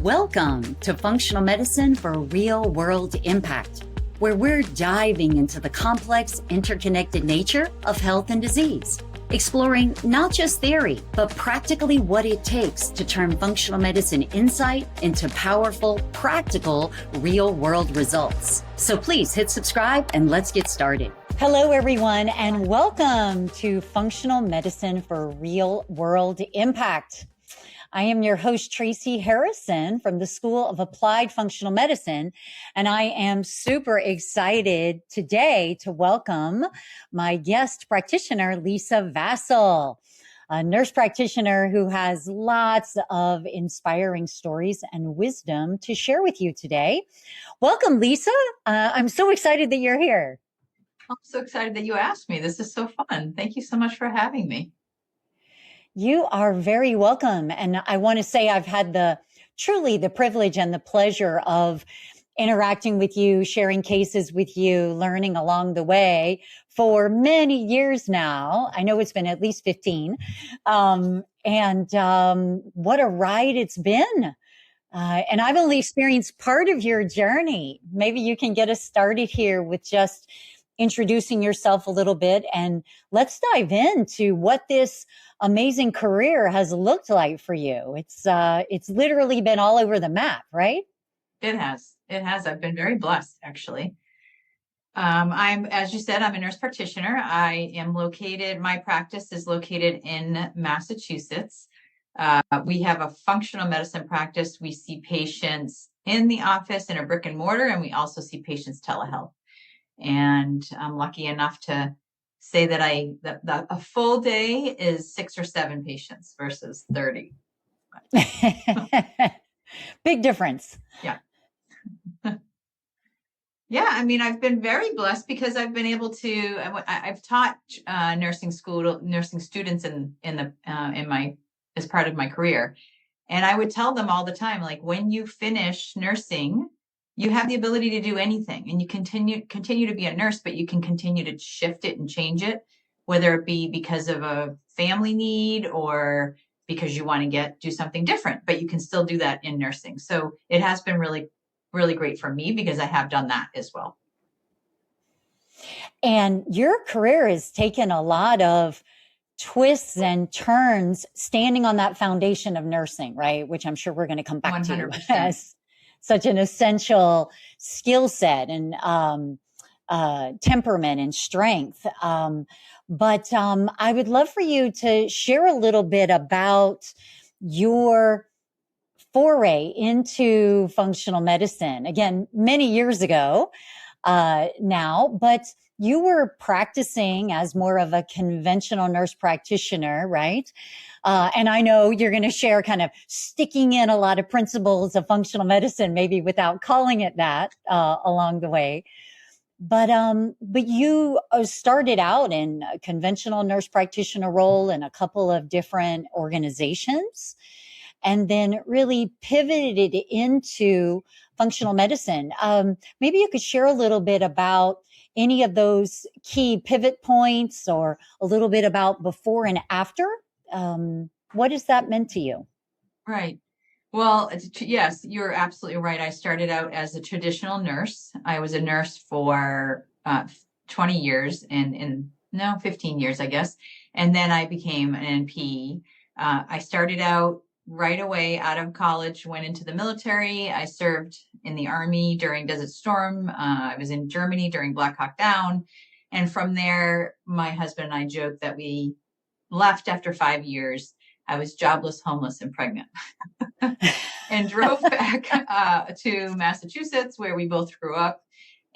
Welcome to Functional Medicine for Real World Impact, where we're diving into the complex, interconnected nature of health and disease, exploring not just theory, but practically what it takes to turn functional medicine insight into powerful, practical, real world results. So please hit subscribe and let's get started. Hello, everyone, and welcome to Functional Medicine for Real World Impact. I am your host, Tracy Harrison from the School of Applied Functional Medicine, and I am super excited today to welcome my guest practitioner, Lisa Vasile, a nurse practitioner who has lots of inspiring stories and wisdom to share with you today. Welcome, Lisa. I'm so excited that you're here. I'm so excited that you asked me. This is so fun. Thank you so much for having me. You are very welcome. And I want to say I've had truly the privilege and the pleasure of interacting with you, sharing cases with you, learning along the way for many years now. I know it's been at least 15. What a ride it's been. And I've only experienced part of your journey. Maybe you can get us started here with just introducing yourself a little bit, and let's dive into what this amazing career has looked like for you. It's literally been all over the map, right? It has. I've been very blessed, actually. As you said, I'm a nurse practitioner. My practice is located in Massachusetts. We have a functional medicine practice. We see patients in the office in a brick and mortar, and we also see patients telehealth. And I'm lucky enough to say that a full day is 6 or 7 patients versus 30. Big difference. Yeah. Yeah. I mean, I've been very blessed because I've been able to, I've taught nursing students as part of my career. And I would tell them all the time, like, when you finish nursing, you have the ability to do anything, and you continue to be a nurse, but you can continue to shift it and change it, whether it be because of a family need or because you want to do something different, but you can still do that in nursing. So it has been really, really great for me because I have done that as well. And your career has taken a lot of twists and turns standing on that foundation of nursing, right? Which I'm sure we're going to come back 100%. To as such an essential skill set and temperament and strength. But I would love for you to share a little bit about your foray into functional medicine. Again, many years ago now, but you were practicing as more of a conventional nurse practitioner, right? And I know you're going to share kind of sticking in a lot of principles of functional medicine, maybe without calling it that along the way. But you started out in a conventional nurse practitioner role in a couple of different organizations, and then really pivoted into functional medicine. Maybe you could share a little bit about any of those key pivot points, or a little bit about before and after. What has that meant to you? Right. Well, yes, you're absolutely right. I started out as a traditional nurse. I was a nurse for 20 years and 15 years, I guess. And then I became an NP. I started out right away out of college, went into the military. I served in the Army during Desert Storm. I was in Germany during Black Hawk Down. And from there, my husband and I joked that we left after 5 years. I was jobless, homeless, and pregnant and drove back to Massachusetts, where we both grew up,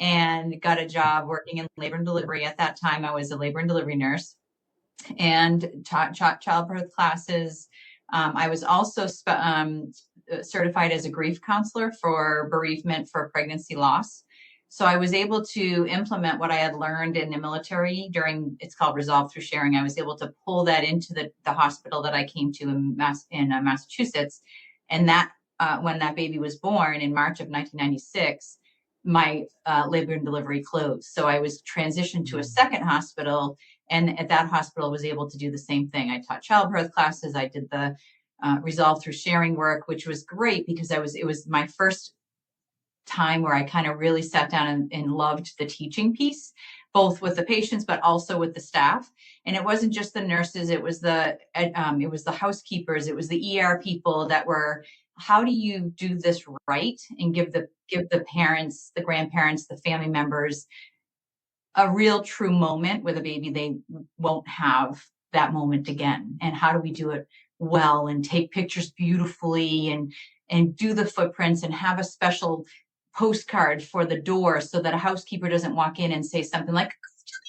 and got a job working in labor and delivery. At that time, I was a labor and delivery nurse and taught childbirth classes. I was also certified as a grief counselor for bereavement for pregnancy loss. So I was able to implement what I had learned in the military it's called Resolve Through Sharing. I was able to pull that into the hospital that I came to in Massachusetts. And that when that baby was born in March of 1996, my labor and delivery closed. So I was transitioned to a second hospital, and at that hospital was able to do the same thing. I taught childbirth classes. I did the resolved through sharing work, which was great because it was my first time where I kind of really sat down and loved the teaching piece, both with the patients, but also with the staff. And it wasn't just the nurses, it was the housekeepers, it was the ER people that were, how do you do this right and give the parents, the grandparents, the family members a real true moment with a baby they won't have that moment again? And how do we do it well and take pictures beautifully and do the footprints and have a special postcard for the door so that a housekeeper doesn't walk in and say something like,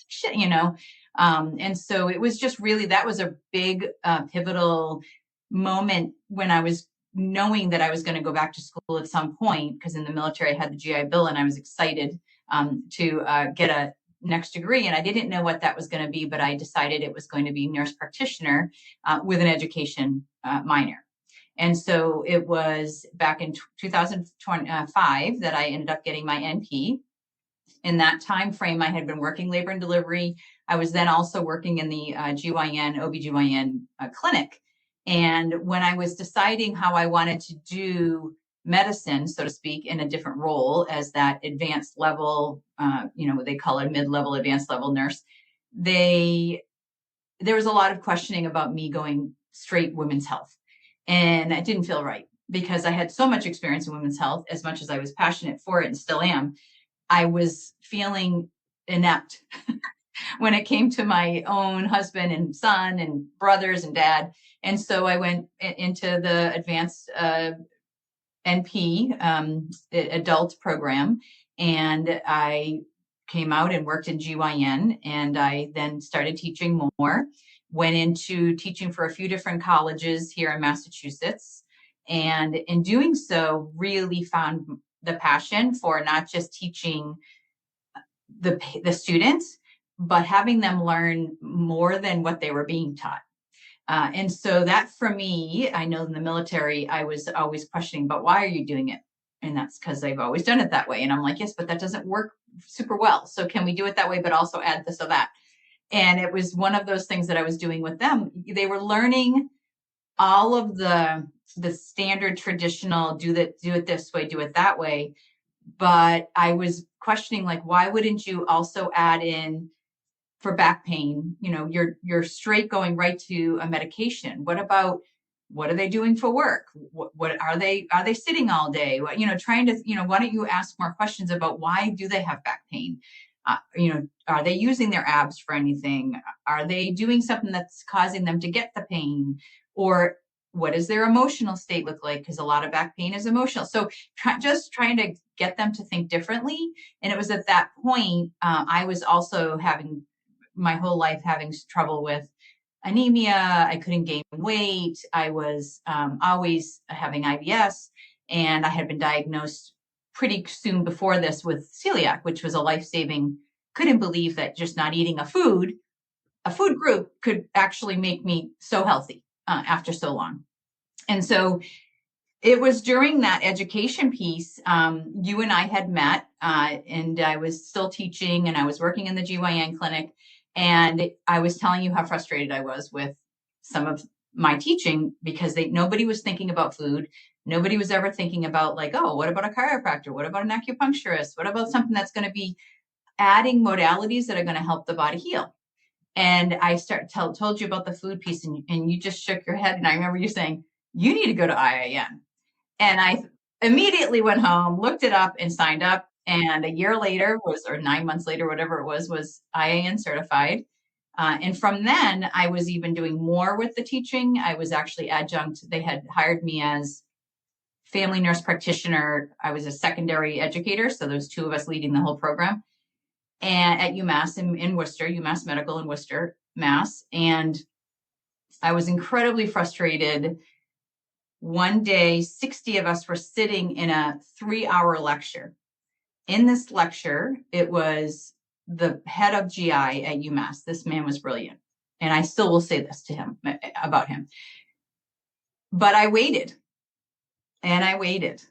shit, and so it was just really, that was a big pivotal moment when I was knowing that I was going to go back to school at some point, because in the military I had the GI Bill and I was excited to get a next degree. And I didn't know what that was going to be, but I decided it was going to be nurse practitioner with an education minor. And so it was back in 2005 that I ended up getting my NP. In that time frame, I had been working labor and delivery. I was then also working in the GYN, OBGYN clinic. And when I was deciding how I wanted to do medicine, so to speak, in a different role as that advanced level, what they call a mid-level, advanced level nurse, there was a lot of questioning about me going straight women's health. And it didn't feel right because I had so much experience in women's health, as much as I was passionate for it and still am. I was feeling inept when it came to my own husband and son and brothers and dad. And so I went into the advanced NP adult program, and I came out and worked in GYN, and I then started teaching more, went into teaching for a few different colleges here in Massachusetts. And in doing so, really found the passion for not just teaching the students, but having them learn more than what they were being taught. And so that for me, I know in the military, I was always questioning, but why are you doing it? And that's because I've always done it that way. And I'm like, yes, but that doesn't work super well. So can we do it that way, but also add this or that? And it was one of those things that I was doing with them. They were learning all of the standard traditional, do it this way, do it that way. But I was questioning, like, why wouldn't you also add in for back pain? You're straight going right to a medication. What are they doing for work? What are they sitting all day? Trying to, why don't you ask more questions about why do they have back pain? Are they using their abs for anything? Are they doing something that's causing them to get the pain? Or what does their emotional state look like? Because a lot of back pain is emotional. So just trying to get them to think differently. And it was at that point, I was also having my whole life having trouble with anemia. I couldn't gain weight. I was always having IBS, and I had been diagnosed pretty soon before this with celiac, which was a life-saving. Couldn't believe that just not eating a food group could actually make me so healthy after so long. And so it was during that education piece, you and I had met, and I was still teaching, and I was working in the GYN clinic. And I was telling you how frustrated I was with some of my teaching because nobody was thinking about food. Nobody was ever thinking about, like, oh, what about a chiropractor? What about an acupuncturist? What about something that's going to be adding modalities that are going to help the body heal? And I told you about the food piece, and you just shook your head. And I remember you saying, you need to go to IIN. And I immediately went home, looked it up, and signed up. And a year later or 9 months later, whatever it was IIN certified. And from then, I was even doing more with the teaching. I was actually adjunct. They had hired me as family nurse practitioner. I was a secondary educator. So there's two of us leading the whole program. And at UMass in Worcester, UMass Medical in Worcester, Mass. And I was incredibly frustrated. One day, 60 of us were sitting in a 3-hour lecture. In this lecture, it was the head of GI at UMass. This man was brilliant. And I still will say this to him about him. But I waited. And I waited.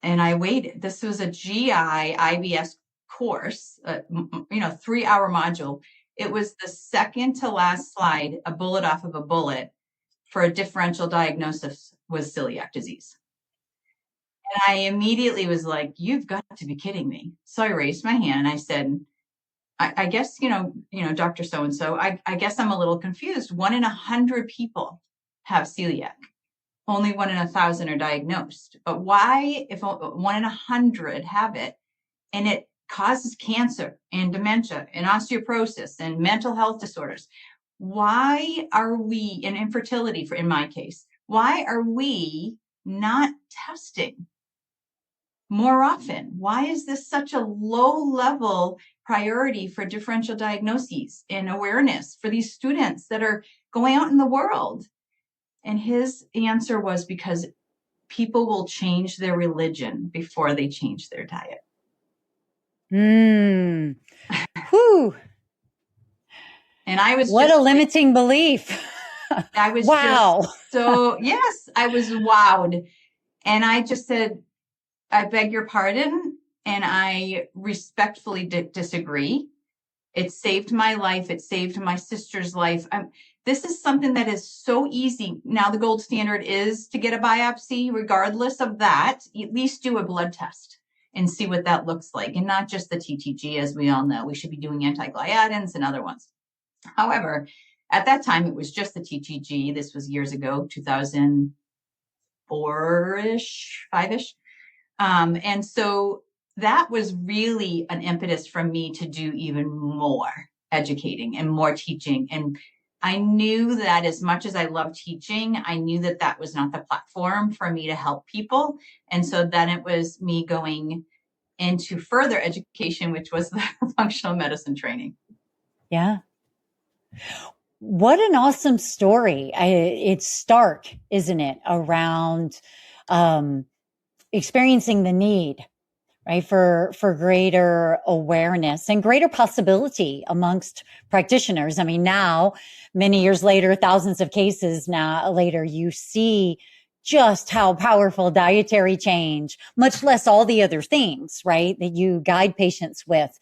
And I waited. This was a GI IBS course, 3-hour module. It was the second to last slide, a bullet off of a bullet for a differential diagnosis was celiac disease. And I immediately was like, you've got to be kidding me. So I raised my hand and I said, I guess, Dr. So-and-so, I guess I'm a little confused. 1 in 100 people have celiac. Only 1 in 1,000 are diagnosed. But why, if 1 in 100 have it, and it causes cancer and dementia and osteoporosis and mental health disorders, why are we, and infertility in my case, why are we not testing more often? Why is this such a low level priority for differential diagnoses and awareness for these students that are going out in the world? And his answer was because people will change their religion before they change their diet. Whew. And I was what a limiting belief. I was wow. Yes, I was wowed. And I just said, I beg your pardon. And I respectfully disagree. It saved my life. It saved my sister's life. This is something that is so easy. Now, the gold standard is to get a biopsy. Regardless of that, at least do a blood test and see what that looks like. And not just the TTG, as we all know. We should be doing anti-gliadins and other ones. However, at that time, it was just the TTG. This was years ago, 2004-ish, 5-ish. And so that was really an impetus for me to do even more educating and more teaching. And I knew that as much as I love teaching, I knew that that was not the platform for me to help people. And so then it was me going into further education, which was the functional medicine training. Yeah. What an awesome story. It's stark, isn't it, around experiencing the need, right, for greater awareness and greater possibility amongst practitioners. I mean, now, many years later, thousands of cases now later, you see just how powerful dietary change, much less all the other things, right, that you guide patients with,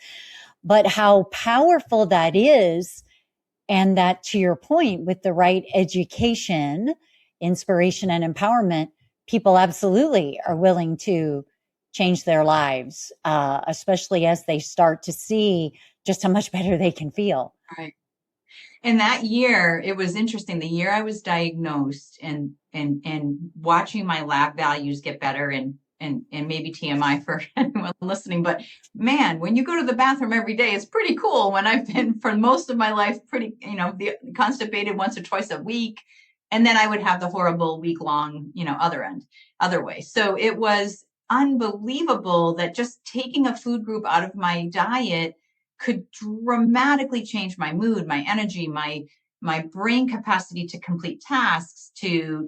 but how powerful that is. And that, to your point, with the right education, inspiration, and empowerment, people absolutely are willing to change their lives, especially as they start to see just how much better they can feel. Right. And that year, it was interesting. The year I was diagnosed and watching my lab values get better and maybe TMI for anyone listening, but man, when you go to the bathroom every day, it's pretty cool. When I've been for most of my life, constipated once or twice a week. And then I would have the horrible week-long, other way. So it was unbelievable that just taking a food group out of my diet could dramatically change my mood, my energy, my brain capacity to complete tasks, to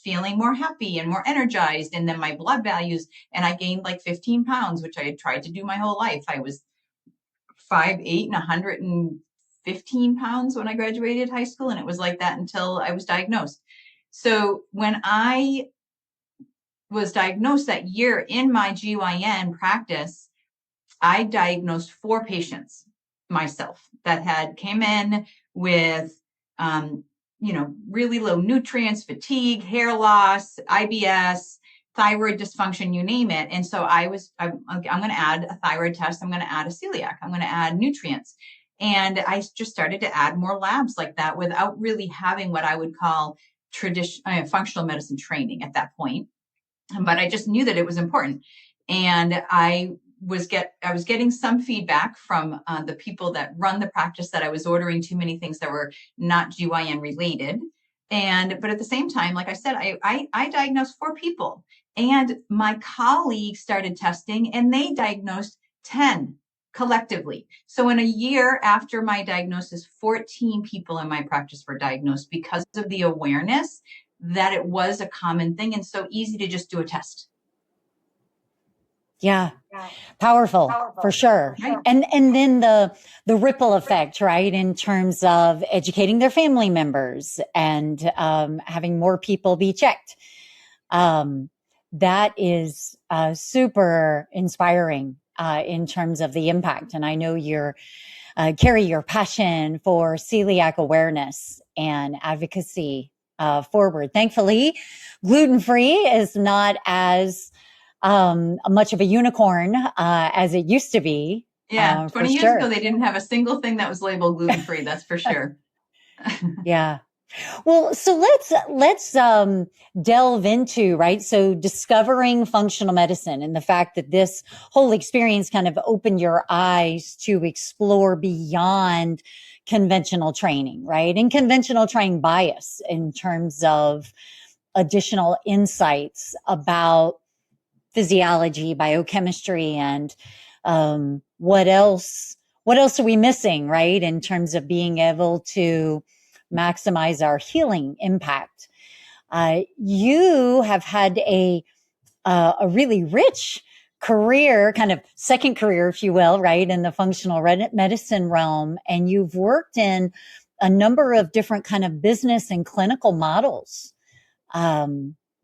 feeling more happy and more energized, and then my blood values. And I gained like 15 pounds, which I had tried to do my whole life. I was 5'8" and 115 pounds when I graduated high school, and it was like that until I was diagnosed. So when I was diagnosed that year in my GYN practice, I diagnosed 4 patients myself that came in with, really low nutrients, fatigue, hair loss, IBS, thyroid dysfunction, you name it. And so I'm going to add a thyroid test. I'm going to add a celiac. I'm going to add nutrients. And I just started to add more labs like that without really having what I would call functional medicine training at that point. But I just knew that it was important. And I was getting some feedback from the people that run the practice that I was ordering too many things that were not GYN related. But at the same time, like I said, I diagnosed 4 people, and my colleagues started testing and they diagnosed 10 collectively. So in a year after my diagnosis, 14 people in my practice were diagnosed because of the awareness that it was a common thing and so easy to just do a test. Yeah. Powerful for sure. Right. And then the ripple effect, right? In terms of educating their family members and, having more people be checked. That is, super inspiring, in terms of the impact. And I know you're, carry your passion for celiac awareness and advocacy, forward. Thankfully, gluten-free is not as much of a unicorn as it used to be. Yeah, For 20 years ago, sure. they didn't have a single thing that was labeled gluten-free. That's for sure. Yeah. Well, so let's delve into, right? So discovering functional medicine and the fact that this whole experience kind of opened your eyes to explore beyond conventional training, right? And conventional training bias in terms of additional insights about physiology, biochemistry, and what else are we missing, right? In terms of being able to maximize our healing impact. You have had a really rich career, kind of second career, if you will, right, in the functional medicine realm, and you've worked in a number of different kind of business and clinical models.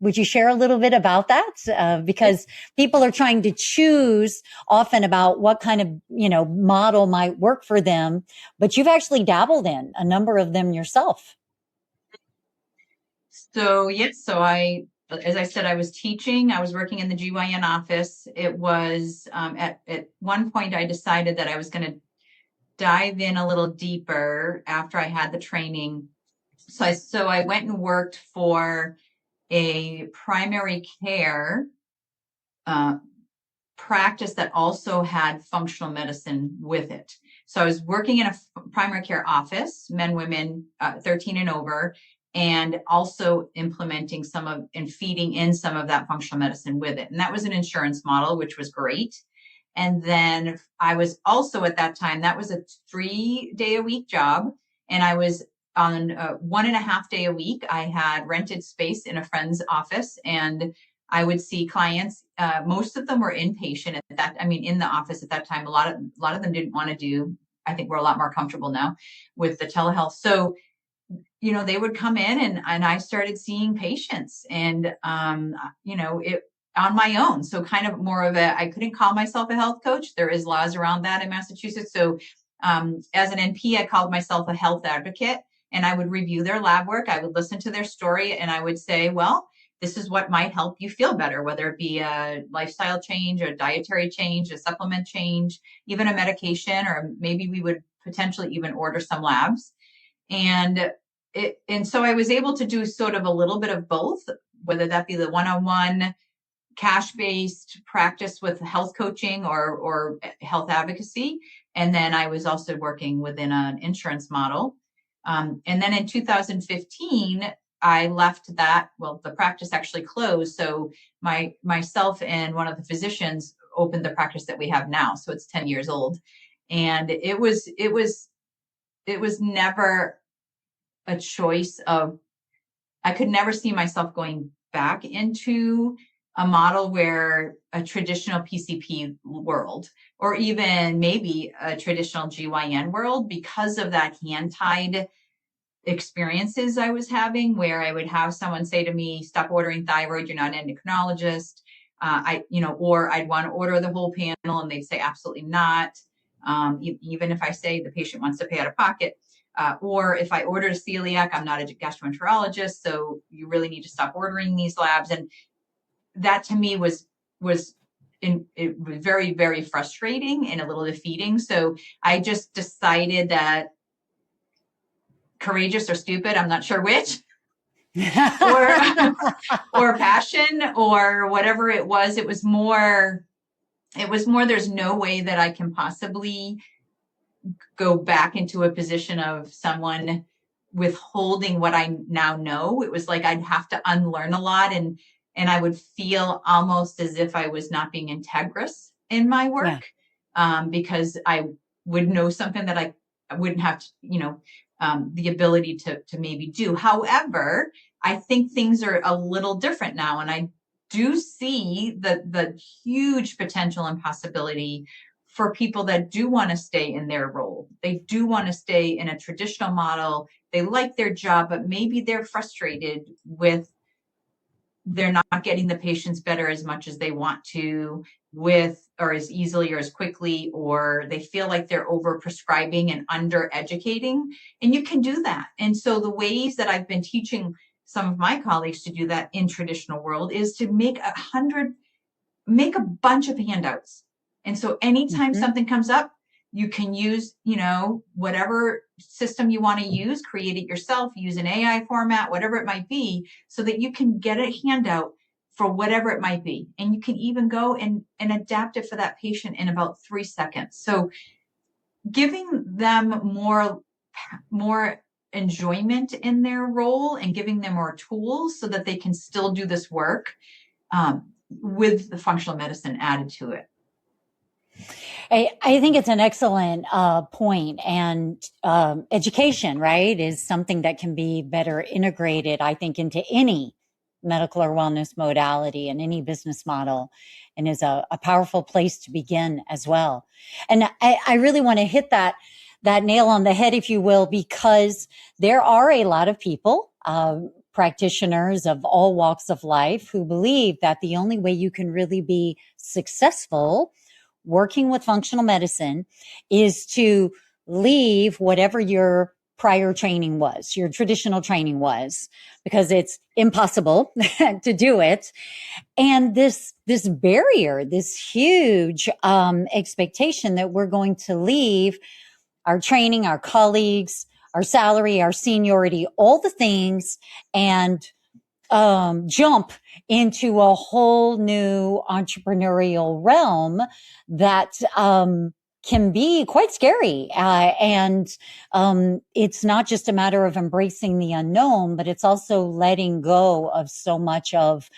Would you share a little bit about that? Because people are trying to choose often about what kind of, model might work for them, but you've actually dabbled in a number of them yourself. So, yes, as I said, I was teaching, I was working in the GYN office. It was, at one point I decided that I was going to dive in a little deeper after I had the training. So I went and worked for a primary care practice that also had functional medicine with it. So I was working in a primary care office, men, women, 13 and over, and also implementing and feeding in some of that functional medicine with it. And that was an insurance model, which was great. And then I was also at that time, that was a 3-day-a-week job. And I was on 1.5 day a week. I had rented space in a friend's office, and I would see clients. Most of them were inpatient in the office at that time. A lot of them didn't want to do. I think we're a lot more comfortable now with the telehealth. So, they would come in, and I started seeing patients, and it on my own. So kind of more of I couldn't call myself a health coach. There is laws around that in Massachusetts. So as an NP, I called myself a health advocate, and I would review their lab work. I would listen to their story, and I would say, well, this is what might help you feel better, whether it be a lifestyle change, a dietary change, a supplement change, even a medication, or maybe we would potentially even order some labs. And so I was able to do sort of a little bit of both, whether that be the one-on-one cash-based practice with health coaching or health advocacy. And then I was also working within an insurance model. And then in 2015, I left that. Well, the practice actually closed. So myself and one of the physicians opened the practice that we have now. So it's 10 years old. And it was never a choice of, I could never see myself going back into a model where a traditional PCP world, or even maybe a traditional GYN world, because of that hand-tied experiences I was having, where I would have someone say to me, stop ordering thyroid, you're not an endocrinologist. Or I'd want to order the whole panel, and they'd say, absolutely not. Even if I say the patient wants to pay out of pocket. Or if I ordered a celiac, I'm not a gastroenterologist, so you really need to stop ordering these labs. And that to me was very, very frustrating and a little defeating. So I just decided that courageous or stupid, I'm not sure which, or passion or whatever it was. It was more, there's no way that I can possibly go back into a position of someone withholding what I now know. It was like I'd have to unlearn a lot, and I would feel almost as if I was not being integrous in my work, because I would know something that I wouldn't have to, the ability to maybe do. However, I think things are a little different now, and I do see the huge potential and possibility for people that do want to stay in their role. They do want to stay in a traditional model. They like their job, but maybe they're frustrated with they're not getting the patients better as much as they want to, or as easily or as quickly, or they feel like they're over prescribing and under educating. And you can do that. And so the ways that I've been teaching some of my colleagues to do that in traditional world is to make a bunch of handouts. And so anytime Mm-hmm. something comes up, you can use, whatever system you want to use, create it yourself, use an AI format, whatever it might be, so that you can get a handout for whatever it might be. And you can even go and adapt it for that patient in about 3 seconds. So giving them more enjoyment in their role and giving them more tools so that they can still do this work with the functional medicine added to it. I think it's an excellent point. And education, right, is something that can be better integrated, I think, into any medical or wellness modality and any business model, and is a powerful place to begin as well. And I really want to hit that nail on the head, if you will, because there are a lot of people, practitioners of all walks of life, who believe that the only way you can really be successful working with functional medicine is to leave whatever your prior training was, your traditional training was, because it's impossible to do it. And this barrier, this huge expectation that we're going to leave our training, our colleagues, our salary, our seniority, all the things, and jump into a whole new entrepreneurial realm that can be quite scary. And it's not just a matter of embracing the unknown, but it's also letting go of so much of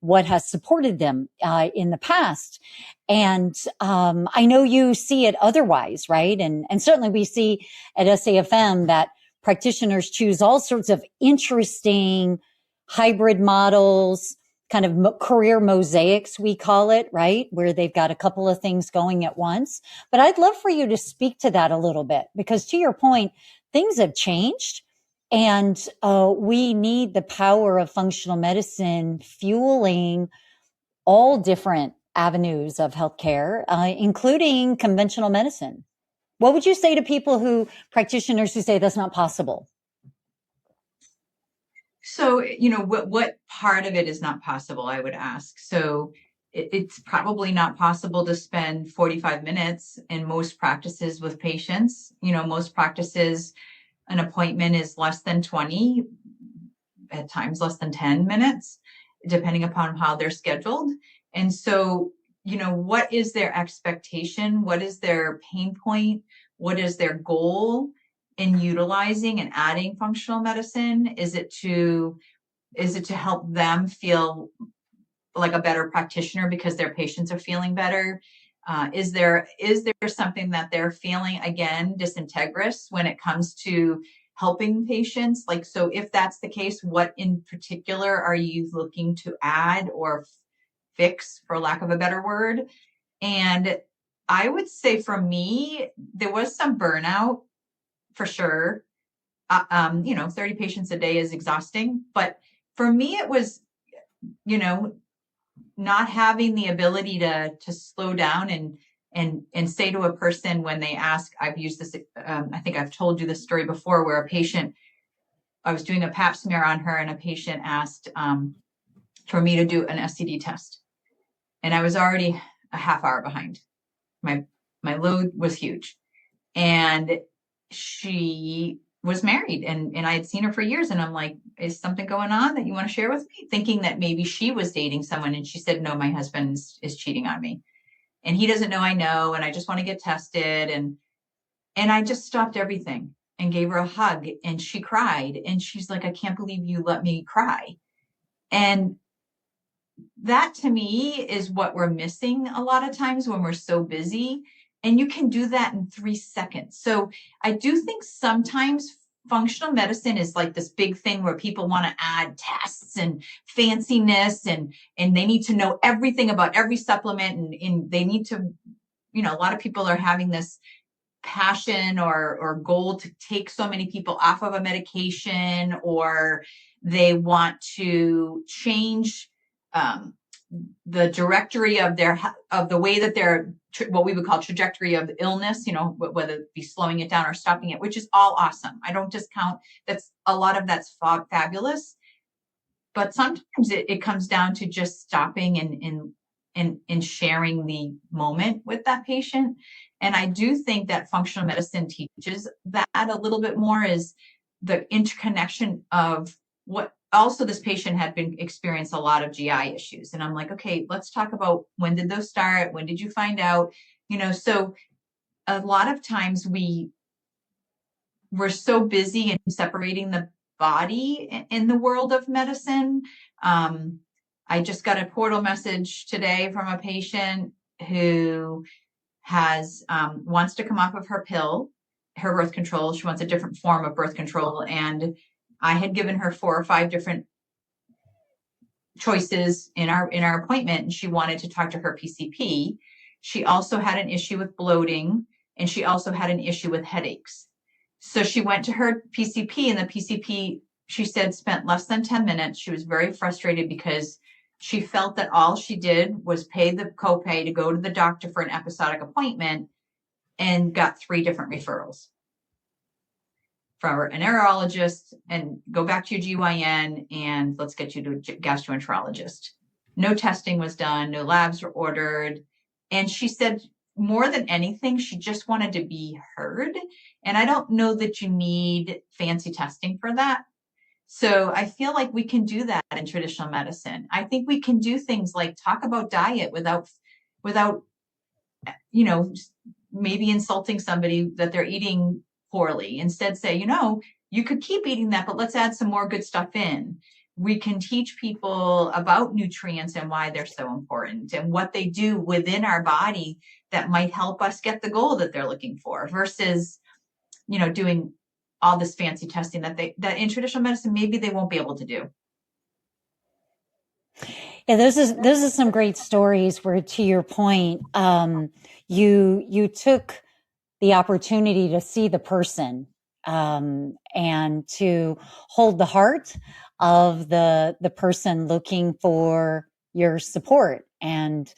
what has supported them in the past. And I know you see it otherwise, right? And certainly we see at SAFM that practitioners choose all sorts of interesting hybrid models, kind of career mosaics, we call it, right? Where they've got a couple of things going at once. But I'd love for you to speak to that a little bit, because to your point, things have changed. And we need the power of functional medicine fueling all different avenues of healthcare, including conventional medicine. What would you say to practitioners who say that's not possible? So, what part of it is not possible, I would ask. So it's probably not possible to spend 45 minutes in most practices with patients. Most practices, an appointment is less than 20, at times less than 10 minutes, depending upon how they're scheduled. And so, what is their expectation? What is their pain point? What is their goal in utilizing and adding functional medicine? Is it to help them feel like a better practitioner because their patients are feeling better? Is there something that they're feeling, again, disintegrous when it comes to helping patients? Like, so if that's the case, what in particular are you looking to add or fix, for lack of a better word? And I would say for me, there was some burnout for sure. 30 patients a day is exhausting, but for me, it was, not having the ability to slow down and say to a person when they ask. I've used this, I think I've told you this story before, where I was doing a pap smear on her, and a patient asked for me to do an STD test. And I was already a half hour behind. My load was huge. And she was married, and I had seen her for years, and I'm like, is something going on that you want to share with me? Thinking that maybe she was dating someone, and she said, no, my husband is cheating on me, and he doesn't know I know, and I just want to get tested. And I just stopped everything and gave her a hug, and she cried, and she's like, I can't believe you let me cry. And that to me is what we're missing a lot of times when we're so busy. And you can do that in 3 seconds. So I do think sometimes functional medicine is like this big thing where people want to add tests and fanciness, and they need to know everything about every supplement. And they need to, a lot of people are having this passion or goal to take so many people off of a medication, or they want to change the directory of the way that they're, what we would call trajectory of illness, whether it be slowing it down or stopping it, which is all awesome. I don't discount that's a lot of that's fabulous. but sometimes it comes down to just stopping and sharing the moment with that patient. And I do think that functional medicine teaches that a little bit more, is the interconnection of what also this patient had been experienced a lot of GI issues. And I'm like, okay, let's talk about, when did those start? When did you find out? So a lot of times we're so busy in separating the body in the world of medicine. I just got a portal message today from a patient who has wants to come off of her pill, her birth control. She wants a different form of birth control. And I had given her 4 or 5 different choices in our appointment, and she wanted to talk to her PCP. She also had an issue with bloating, and she also had an issue with headaches. So she went to her PCP, and the PCP, she said, spent less than 10 minutes. She was very frustrated because she felt that all she did was pay the copay to go to the doctor for an episodic appointment, and got 3 different referrals from a neurologist, and go back to your GYN, and let's get you to a gastroenterologist. No testing was done, no labs were ordered. And she said, more than anything, she just wanted to be heard. And I don't know that you need fancy testing for that. So I feel like we can do that in traditional medicine. I think we can do things like talk about diet without, maybe insulting somebody that they're eating poorly. Instead, say, you could keep eating that, but let's add some more good stuff in. We can teach people about nutrients and why they're so important, and what they do within our body that might help us get the goal that they're looking for, versus, doing all this fancy testing that in traditional medicine, maybe they won't be able to do. Yeah, those are some great stories where, to your point, you took the opportunity to see the person, and to hold the heart of the person looking for your support. And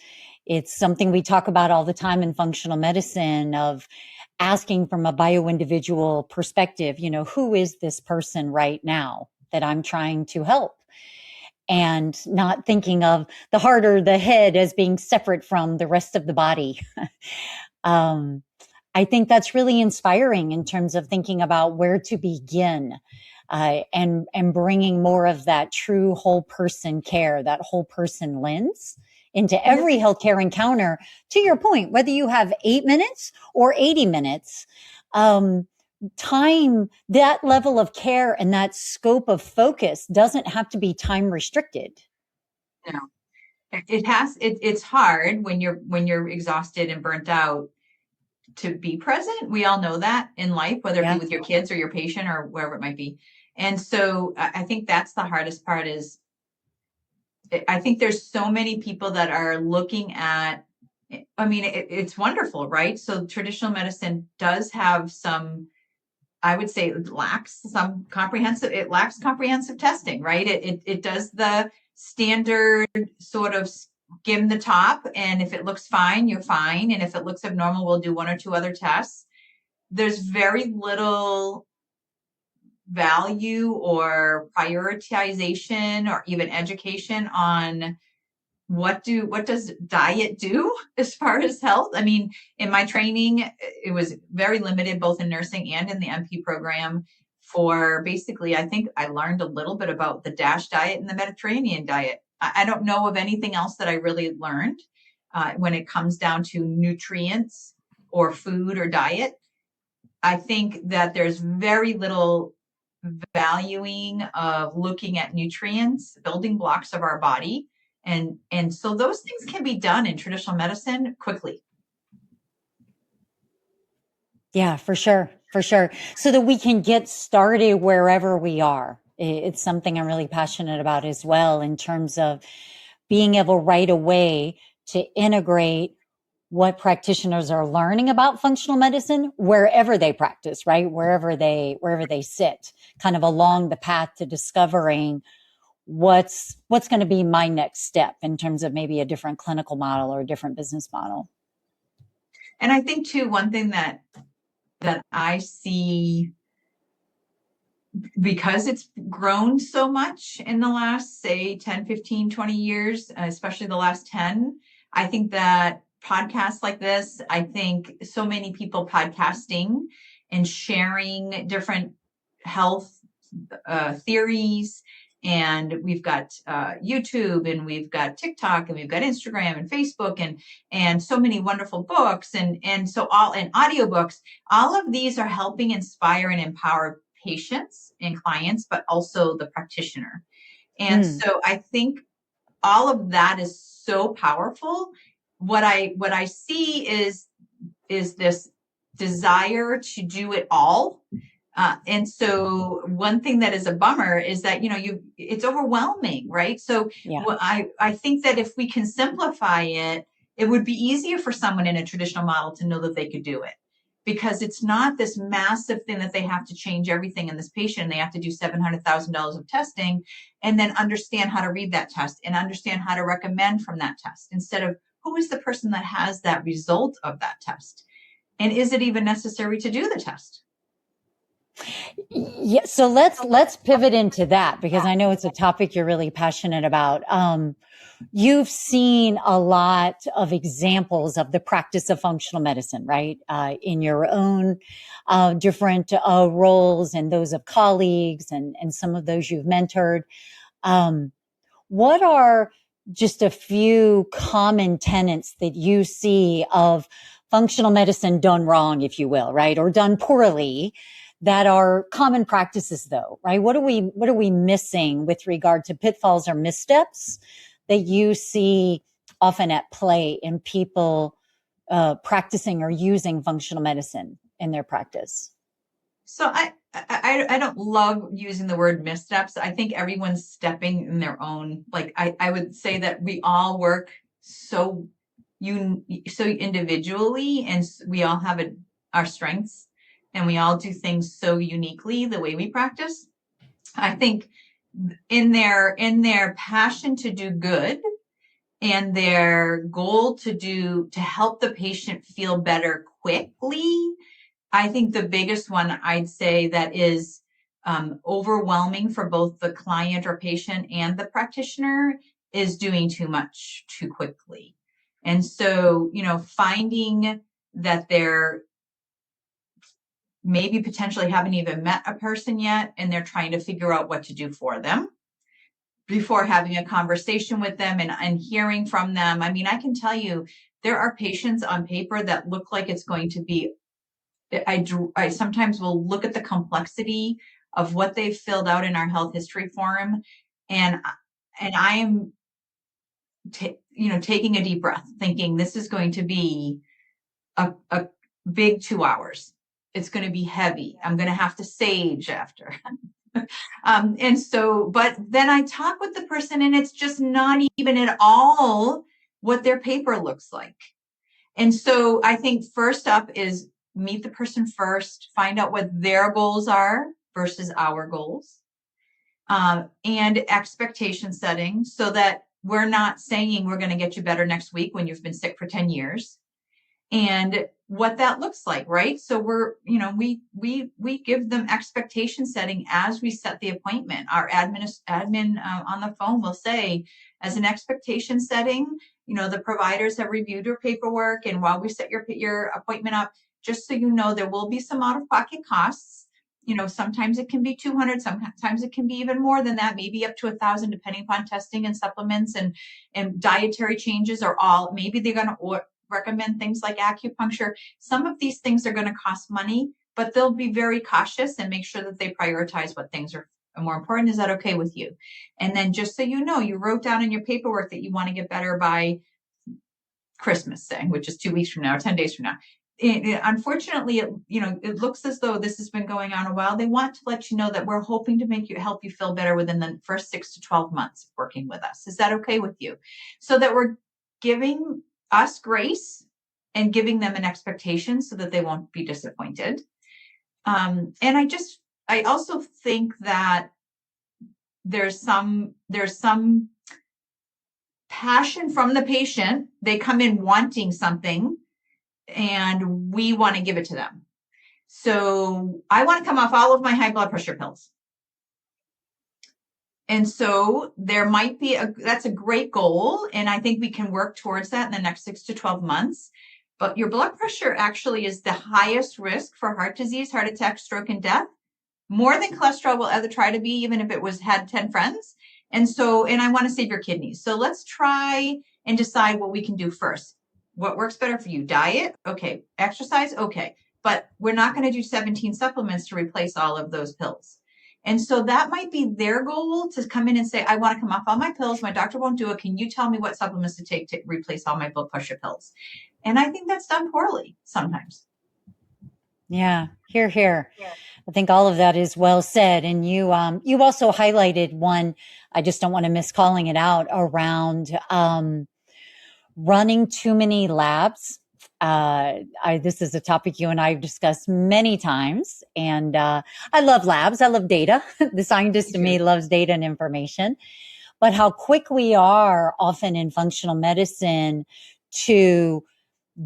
it's something we talk about all the time in functional medicine, of asking from a bio-individual perspective, who is this person right now that I'm trying to help? And not thinking of the heart or the head as being separate from the rest of the body. I think that's really inspiring in terms of thinking about where to begin, and bringing more of that true whole person care, that whole person lens into every healthcare encounter. To your point, whether you have 8 minutes or 80 minutes, time, that level of care and that scope of focus doesn't have to be time restricted. No, it's hard when you're exhausted and burnt out to be present. We all know that in life, whether it be with your kids or your patient or wherever it might be. And so I think that's the hardest part. Is I think there's so many people that are looking at, it's wonderful, right? So traditional medicine does have some, I would say, it lacks comprehensive testing, right? It does the standard sort of skim the top, and if it looks fine, you're fine. And if it looks abnormal, we'll do 1 or 2 other tests. There's very little value or prioritization or even education on what does diet do as far as health. In my training, it was very limited, both in nursing and in the MP program. For basically, I think I learned a little bit about the DASH diet and the Mediterranean diet. I don't know of anything else that I really learned when it comes down to nutrients or food or diet. I think that there's very little valuing of looking at nutrients, building blocks of our body. And so those things can be done in traditional medicine quickly. Yeah, for sure. For sure. So that we can get started wherever we are. It's something I'm really passionate about as well, in terms of being able right away to integrate what practitioners are learning about functional medicine wherever they practice, right? Wherever they sit, kind of along the path to discovering what's going to be my next step in terms of maybe a different clinical model or a different business model. And I think too, one thing that I see because it's grown so much in the last, say, 10, 15, 20 years, especially the last 10, I think that podcasts like this, I think so many people podcasting and sharing different health theories. And we've got YouTube, and we've got TikTok, and we've got Instagram and Facebook, and so many wonderful books, and so all, and audiobooks. All of these are helping inspire and empower patients and clients, but also the practitioner. And so I think all of that is so powerful. What I see is this desire to do it all. And so one thing that is a bummer is that, it's overwhelming, right? So Yeah. I think that if we can simplify it, it would be easier for someone in a traditional model to know that they could do it, because it's not this massive thing that they have to change everything in this patient. They have to do $700,000 of testing and then understand how to read that test and understand how to recommend from that test, instead of who is the person that has that result of that test? And is it even necessary to do the test? Yeah, so let's pivot into that, because I know it's a topic you're really passionate about. You've seen a lot of examples of the practice of functional medicine, right? In your own different roles, and those of colleagues, and some of those you've mentored. What are just a few common tenets that you see of functional medicine done wrong, if you will, right? Or done poorly, that are common practices though, right? What are we missing with regard to pitfalls or missteps that you see often at play in people practicing or using functional medicine in their practice? So I don't love using the word missteps. I think everyone's stepping in their own, like I would say that we all work so individually, and we all have our strengths, and we all do things so uniquely the way we practice. I think in their passion to do good and their goal to help the patient feel better quickly, I think the biggest one I'd say that is overwhelming for both the client or patient and the practitioner is doing too much too quickly. And so, finding that they're maybe potentially haven't even met a person yet, and they're trying to figure out what to do for them before having a conversation with them and hearing from them. I mean, I can tell you, there are patients on paper that look like it's going to be, I sometimes will look at the complexity of what they've filled out in our health history form, and I am taking a deep breath, thinking this is going to be a big 2 hours. It's going to be heavy. I'm going to have to sage after. And so, but then I talk with the person, and it's just not even at all what their paper looks like. And so I think first up is meet the person first, find out what their goals are versus our goals, and expectation setting, so that we're not saying we're going to get you better next week when you've been sick for 10 years. And what that looks like, right? So we give them expectation setting as we set the appointment. Our admin on the phone will say, as an expectation setting, the providers have reviewed your paperwork, and while we set your appointment up, just so you know, there will be some out-of-pocket costs. Sometimes it can be 200, sometimes it can be even more than that, maybe up to 1,000, depending upon testing and supplements and dietary changes, or all. Maybe they're going to recommend things like acupuncture. Some of these things are going to cost money, but they'll be very cautious and make sure that they prioritize what things are more important. Is that okay with you? And then, just so you know, you wrote down in your paperwork that you want to get better by Christmas, say, which is 2 weeks from now or 10 days from now. Unfortunately, it looks as though this has been going on a while. They want to let you know that we're hoping to help you feel better within the first 6 to 12 months of working with us. Is that okay with you? So that we're giving us grace and giving them an expectation so that they won't be disappointed. And I also think that there's some passion from the patient. They come in wanting something, and we want to give it to them. So I want to come off all of my high blood pressure pills. And so there might be that's a great goal. And I think we can work towards that in the next 6 to 12 months. But your blood pressure actually is the highest risk for heart disease, heart attack, stroke, and death, more than cholesterol will ever try to be, even if it had 10 friends. And I want to save your kidneys. So let's try and decide what we can do first. What works better for you? Diet? Okay. Exercise? Okay. But we're not going to do 17 supplements to replace all of those pills. And so that might be their goal, to come in and say, I want to come off all my pills. My doctor won't do it. Can you tell me what supplements to take to replace all my blood pressure pills? And I think that's done poorly sometimes. Yeah, here. I think all of that is well said. And you also highlighted one, I just don't want to miss calling it out, around running too many labs. This is a topic you and I have discussed many times, and I love labs. I love data. The scientist in me loves data and information, but how quick we are often in functional medicine to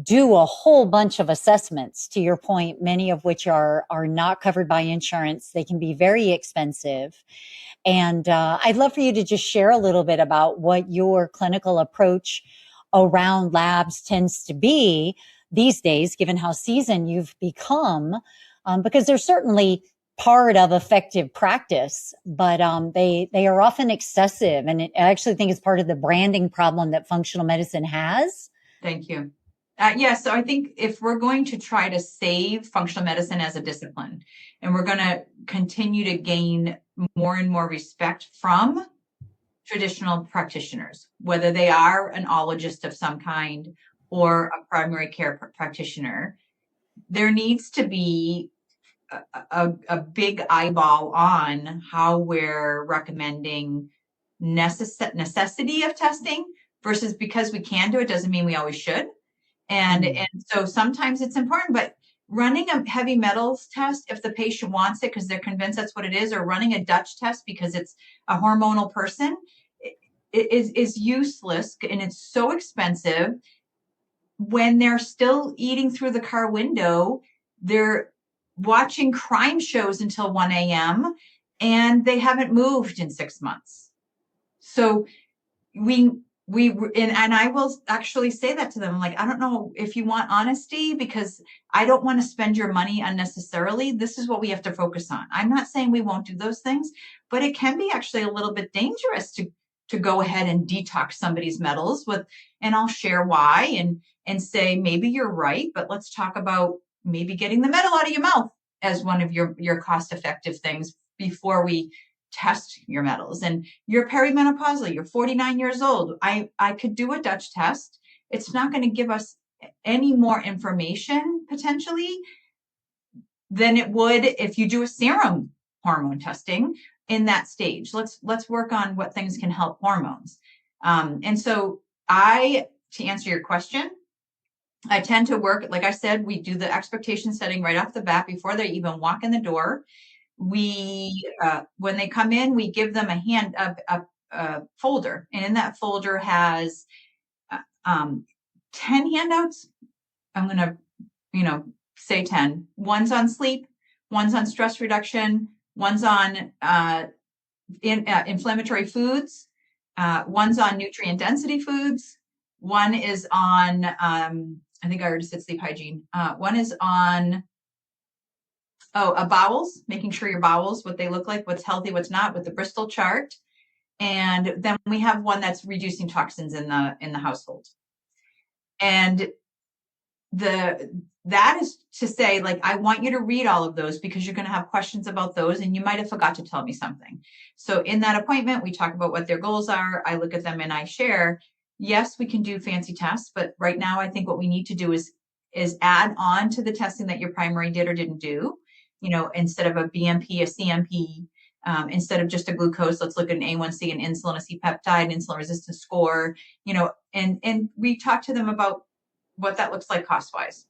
do a whole bunch of assessments, to your point, many of which are not covered by insurance. They can be very expensive. And I'd love for you to just share a little bit about what your clinical approach around labs tends to be these days, given how seasoned you've become, because they're certainly part of effective practice, but they are often excessive. And I actually think it's part of the branding problem that functional medicine has. Thank you. So I think if we're going to try to save functional medicine as a discipline, and we're going to continue to gain more and more respect from traditional practitioners, whether they are an ologist of some kind or a primary care practitioner, there needs to be a big eyeball on how we're recommending necessity of testing versus because we can do it doesn't mean we always should. And so sometimes it's important, but running a heavy metals test, if the patient wants it because they're convinced that's what it is, or running a Dutch test because it's a hormonal person, is useless, and it's so expensive. When they're still eating through the car window, they're watching crime shows until 1 a.m. and they haven't moved in 6 months. So and I will actually say that to them. Like, I don't know if you want honesty, because I don't want to spend your money unnecessarily. This is what we have to focus on. I'm not saying we won't do those things, but it can be actually a little bit dangerous to go ahead and detox somebody's metals and I'll share why and say, maybe you're right, but let's talk about maybe getting the metal out of your mouth as one of your cost-effective things before we test your metals. And you're perimenopausal, you're 49 years old. I could do a Dutch test. It's not going to give us any more information potentially than it would if you do a serum hormone testing in that stage. Let's work on what things can help hormones. And so to answer your question, I tend to work, like I said, we do the expectation setting right off the bat before they even walk in the door. We, when they come in, we give them a folder, and in that folder has 10 handouts. I'm going to, say 10. One's on sleep, one's on stress reduction, one's on inflammatory foods, one's on nutrient density foods, one is on, I think I already said sleep hygiene. One is on bowels, making sure your bowels, what they look like, what's healthy, what's not, with the Bristol chart. And then we have one that's reducing toxins in the household. And that is to say, like, I want you to read all of those because you're going to have questions about those, and you might have forgot to tell me something. So in that appointment, we talk about what their goals are. I look at them and I share, yes, we can do fancy tests, but right now I think what we need to do is add on to the testing that your primary did or didn't do. Instead of a BMP, a CMP, instead of just a glucose, let's look at an A1C, an insulin, a C-peptide, insulin resistance score, and we talk to them about what that looks like cost-wise.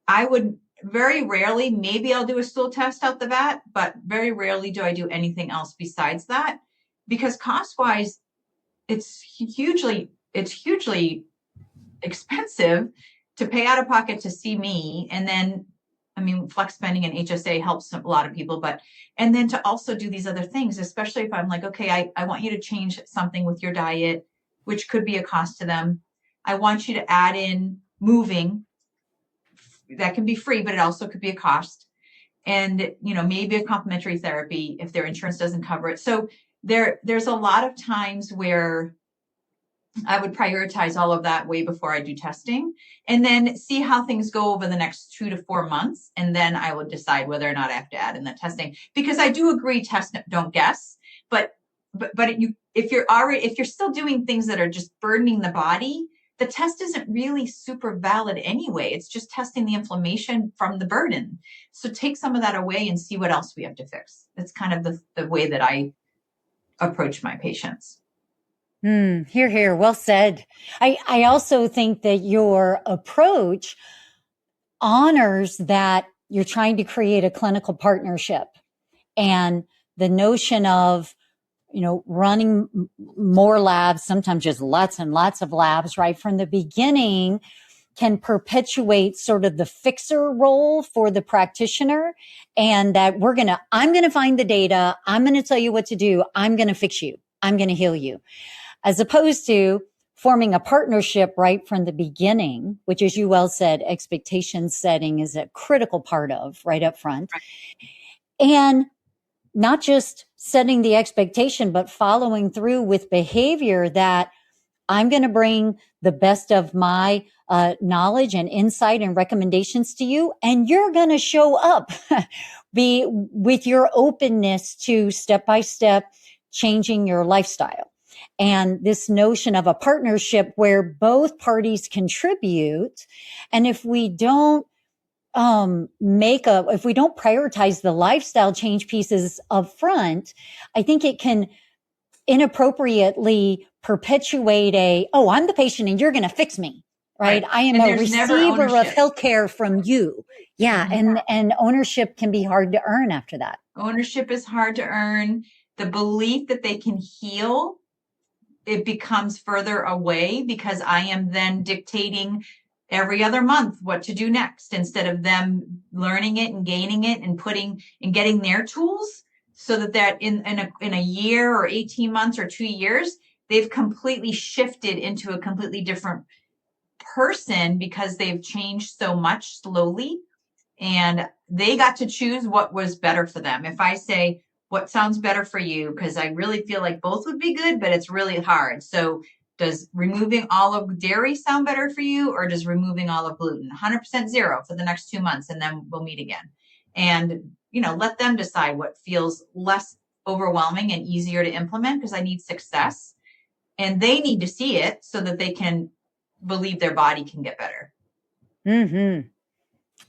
I would very rarely, maybe I'll do a stool test out the bat, but very rarely do I do anything else besides that, because cost-wise, it's hugely expensive to pay out of pocket to see me, and then I mean, flex spending and HSA helps a lot of people, and then to also do these other things, especially if I'm like, okay, I want you to change something with your diet, which could be a cost to them. I want you to add in moving. That can be free, but it also could be a cost. And, maybe a complementary therapy if their insurance doesn't cover it. So there's a lot of times where I would prioritize all of that way before I do testing, and then see how things go over the next 2 to 4 months. And then I will decide whether or not I have to add in the testing, because I do agree, test, don't guess. But if you're still doing things that are just burdening the body, the test isn't really super valid anyway. It's just testing the inflammation from the burden. So take some of that away and see what else we have to fix. That's kind of the way that I approach my patients. Hear, hear. Well said. I also think that your approach honors that you're trying to create a clinical partnership, and the notion of, running more labs, sometimes just lots and lots of labs right from the beginning, can perpetuate sort of the fixer role for the practitioner. And that I'm going to find the data. I'm going to tell you what to do. I'm going to fix you. I'm going to heal you. As opposed to forming a partnership right from the beginning, which, as you well said, expectation setting is a critical part of right up front. And not just setting the expectation, but following through with behavior that I'm going to bring the best of my knowledge and insight and recommendations to you, and you're going to show up be with your openness to step-by-step changing your lifestyle. And this notion of a partnership where both parties contribute. And if we don't if we don't prioritize the lifestyle change pieces up front, I think it can inappropriately perpetuate I'm the patient and you're going to fix me, right? I am a receiver of healthcare from you. Yeah. Mm-hmm. And ownership can be hard to earn after that. Ownership is hard to earn. The belief that they can heal, it becomes further away, because I am then dictating every other month what to do next, instead of them learning it and gaining it and getting their tools, so that in a year or 18 months or 2 years, they've completely shifted into a completely different person, because they've changed so much slowly, and they got to choose what was better for them. If I say, what sounds better for you? Because I really feel like both would be good, but it's really hard. So does removing all of dairy sound better for you, or does removing all of gluten? 100% zero for the next 2 months, and then we'll meet again. And, let them decide what feels less overwhelming and easier to implement, because I need success. And they need to see it so that they can believe their body can get better. Mm-hmm.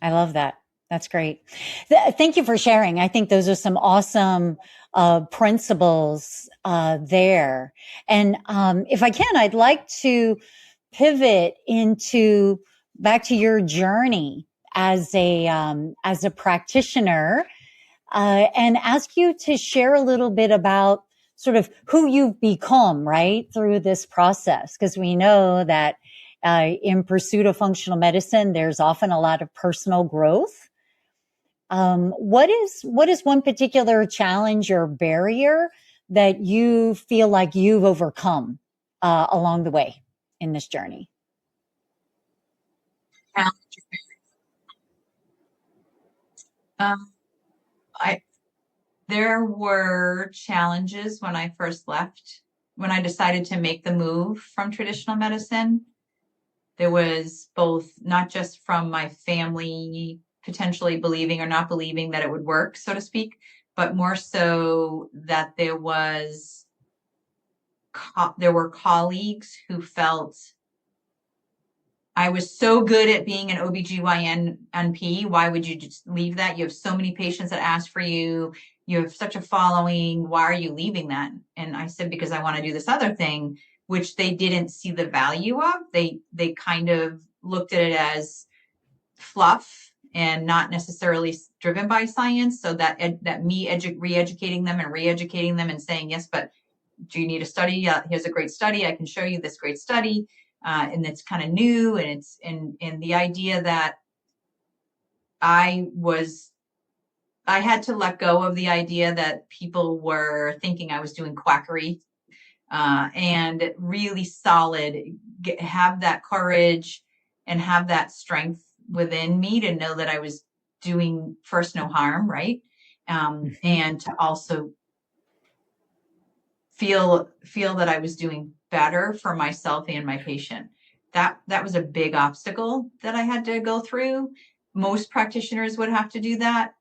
I love that. That's great. Thank you for sharing. I think those are some awesome principles there. And if I can, I'd like to pivot back to your journey as a practitioner, and ask you to share a little bit about sort of who you've become, right, through this process. Because we know that in pursuit of functional medicine, there's often a lot of personal growth. What is one particular challenge or barrier that you feel like you've overcome along the way in this journey? There were challenges when I first left, when I decided to make the move from traditional medicine. There was both, not just from my family potentially believing or not believing that it would work, so to speak, but more so that there were colleagues who felt I was so good at being an OBGYN NP. Why would you just leave that? You have so many patients that ask for you. You have such a following. Why are you leaving that? And I said, because I want to do this other thing, which they didn't see the value of. They kind of looked at it as fluff and not necessarily driven by science. So that me re-educating them and re-educating them and saying, yes, but do you need a study? Here's a great study. I can show you this great study. And it's kind of new, and it's and the idea that I had to let go of the idea that people were thinking I was doing quackery, and really solid, have that courage and have that strength within me to know that I was doing first no harm, right? And to also feel that I was doing better for myself and my patient. That was a big obstacle that I had to go through. Most practitioners would have to do that.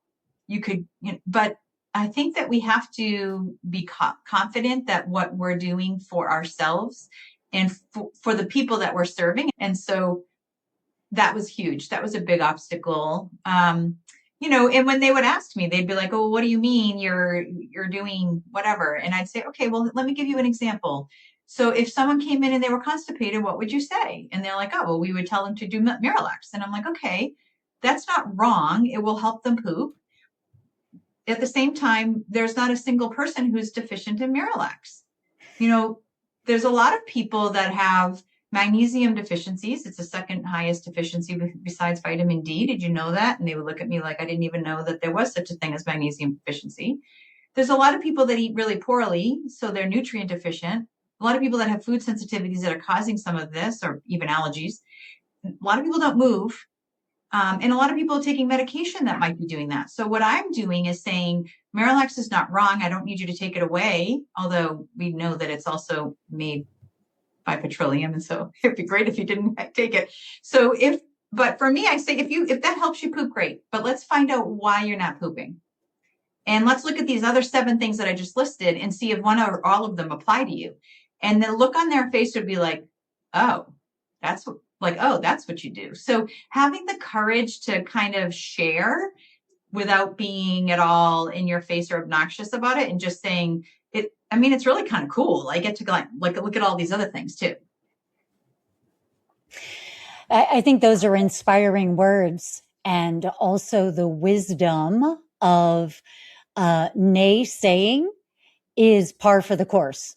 But I think that we have to be confident that what we're doing for ourselves and for the people that we're serving. And so that was huge. That was a big obstacle. And when they would ask me, they'd be like, "Oh, what do you mean you're doing whatever?" And I'd say, "Okay, well, let me give you an example. So if someone came in and they were constipated, what would you say?" And they're like, "Oh, well, we would tell them to do Miralax." And I'm like, "Okay, that's not wrong. It will help them poop. At the same time, there's not a single person who's deficient in Miralax. There's a lot of people that have magnesium deficiencies. It's the second highest deficiency besides vitamin D. Did you know that?" And they would look at me like I didn't even know that there was such a thing as magnesium deficiency. There's a lot of people that eat really poorly, so they're nutrient deficient. A lot of people that have food sensitivities that are causing some of this, or even allergies. A lot of people don't move. And a lot of people are taking medication that might be doing that. So what I'm doing is saying, Miralax is not wrong. I don't need you to take it away. Although we know that it's also made by petroleum. And so it'd be great if you didn't take it. But for me, I say, if that helps you poop, great. But let's find out why you're not pooping. And let's look at these other 7 things that I just listed and see if one or all of them apply to you. And the look on their face would be like, oh, that's what you do. So having the courage to kind of share without being at all in your face or obnoxious about it, and just saying it. I mean, it's really kind of cool. I get to look at all these other things too. I think those are inspiring words, and also the wisdom of naysaying is par for the course.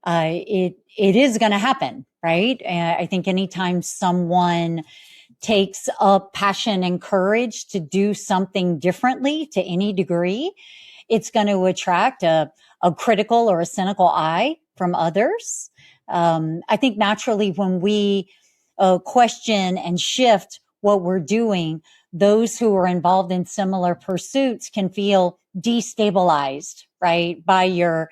It is going to happen, right? I think anytime someone takes up passion and courage to do something differently to any degree, it's going to attract a critical or a cynical eye from others. I think naturally when we question and shift what we're doing, those who are involved in similar pursuits can feel destabilized, right? By your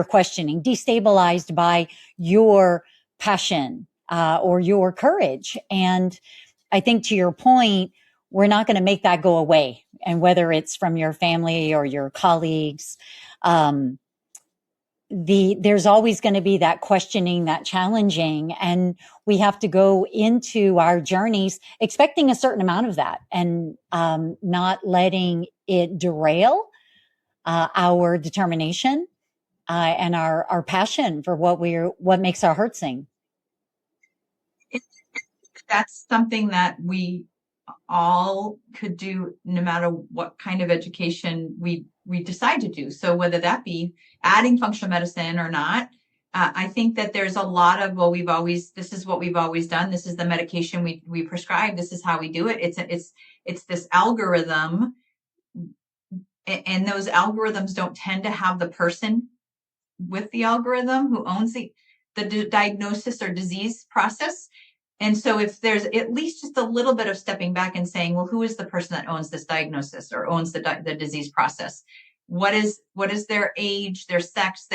questioning, destabilized by your passion, or your courage. And I think to your point, we're not going to make that go away. And whether it's from your family or your colleagues, there's always going to be that questioning, that challenging, and we have to go into our journeys expecting a certain amount of that, and not letting it derail our determination, and our passion for what makes our heart sing. That's something that we all could do, no matter what kind of education we decide to do. So whether that be adding functional medicine or not, I think that there's a lot of, this is what we've always done. This is the medication we prescribe. This is how we do it. It's this algorithm, and those algorithms don't tend to have the person with the algorithm who owns the diagnosis or disease process. And so if there's at least just a little bit of stepping back and saying, well, who is the person that owns this diagnosis or owns the disease process? What is their age, their sex,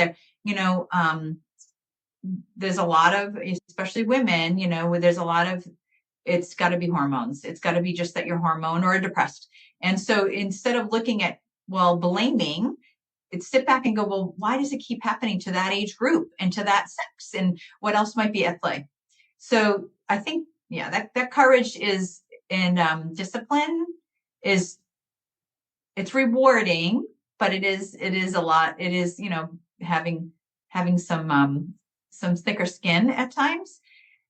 there's a lot of, especially women, there's a lot of, it's got to be hormones. It's got to be just that you're hormone or depressed. And so instead of looking at, blaming, it's sit back and go, well, why does it keep happening to that age group and to that sex, and what else might be at play? So I think, that courage is, and discipline is, it's rewarding, but it is a lot. It is, having some thicker skin at times.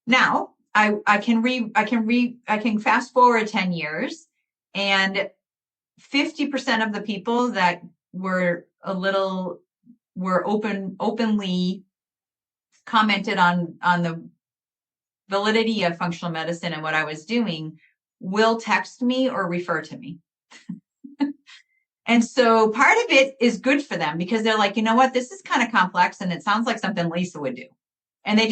Now I can fast forward 10 years, and 50% of the people that were openly commented on the validity of functional medicine and what I was doing will text me or refer to me. And so part of it is good for them because they're like, you know what, this is kind of complex and it sounds like something Lisa would do. And they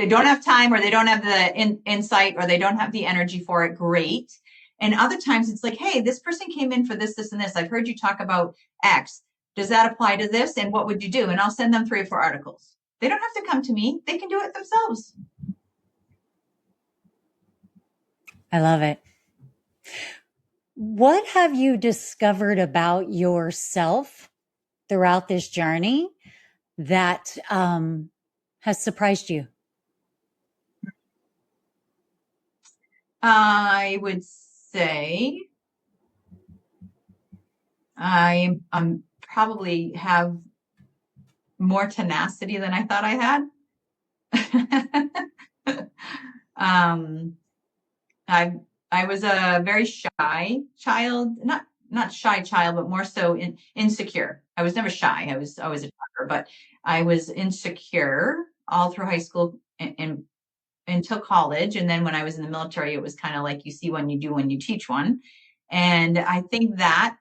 don't have time, or they don't have the insight, or they don't have the energy for it. Great. And other times it's like, hey, this person came in for this, this, and this. I've heard you talk about X. Does that apply to this? And what would you do? And I'll send them 3 or 4 articles. They don't have to come to me. They can do it themselves. I love it. What have you discovered about yourself throughout this journey that has surprised you? I would say I probably have more tenacity than I thought I had. I was a very shy child, not shy child, but more so insecure. I was never shy. I was always a talker, but I was insecure all through high school and until college. And then when I was in the military, it was kind of like you see one, you do one, you teach one. And I think that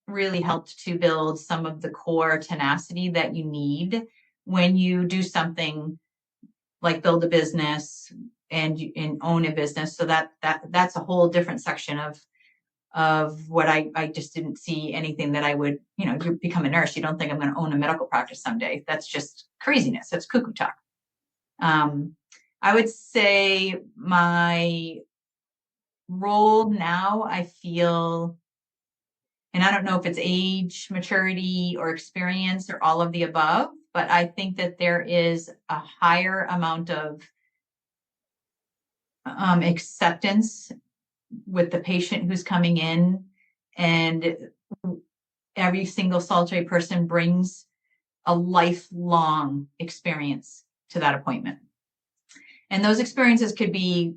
really helped to build some of the core tenacity that you need when you do something like build a business and own a business. So that's a whole different section of what I just didn't see anything that I would, you become a nurse. You don't think I'm going to own a medical practice someday. That's just craziness. That's cuckoo talk. I would say my role now, I feel, and I don't know if it's age, maturity, or experience, or all of the above, but I think that there is a higher amount of acceptance with the patient who's coming in, and every single solitary person brings a lifelong experience to that appointment. And those experiences could be,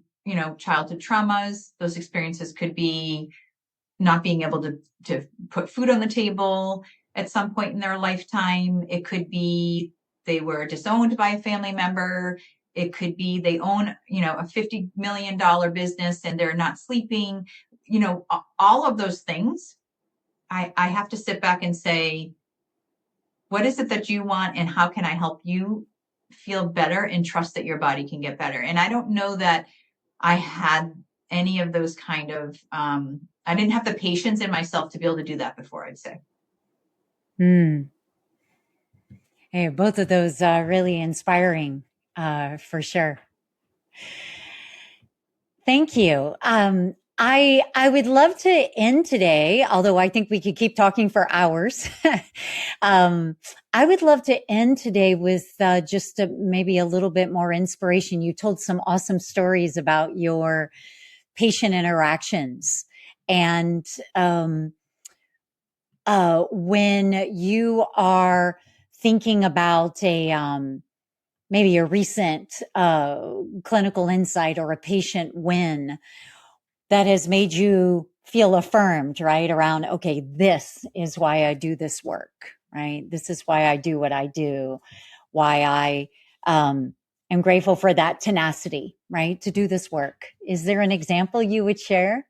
childhood traumas. Those experiences could be not being able to put food on the table at some point in their lifetime. It could be they were disowned by a family member. It could be they own, a $50 million business and they're not sleeping. All of those things, I have to sit back and say, what is it that you want and how can I help you feel better and trust that your body can get better? And I don't know that I had any of those kind of, I didn't have the patience in myself to be able to do that before, I'd say. Hey, both of those really inspiring, for sure. Thank you. I would love to end today, although I think we could keep talking for hours. I would love to end today with just maybe a little bit more inspiration. You told some awesome stories about your patient interactions, and when you are thinking about maybe a recent clinical insight or a patient win that has made you feel affirmed, right? Around, okay, this is why I do this work, right? This is why I do what I do, why I am grateful for that tenacity, right? To do this work. Is there an example you would share?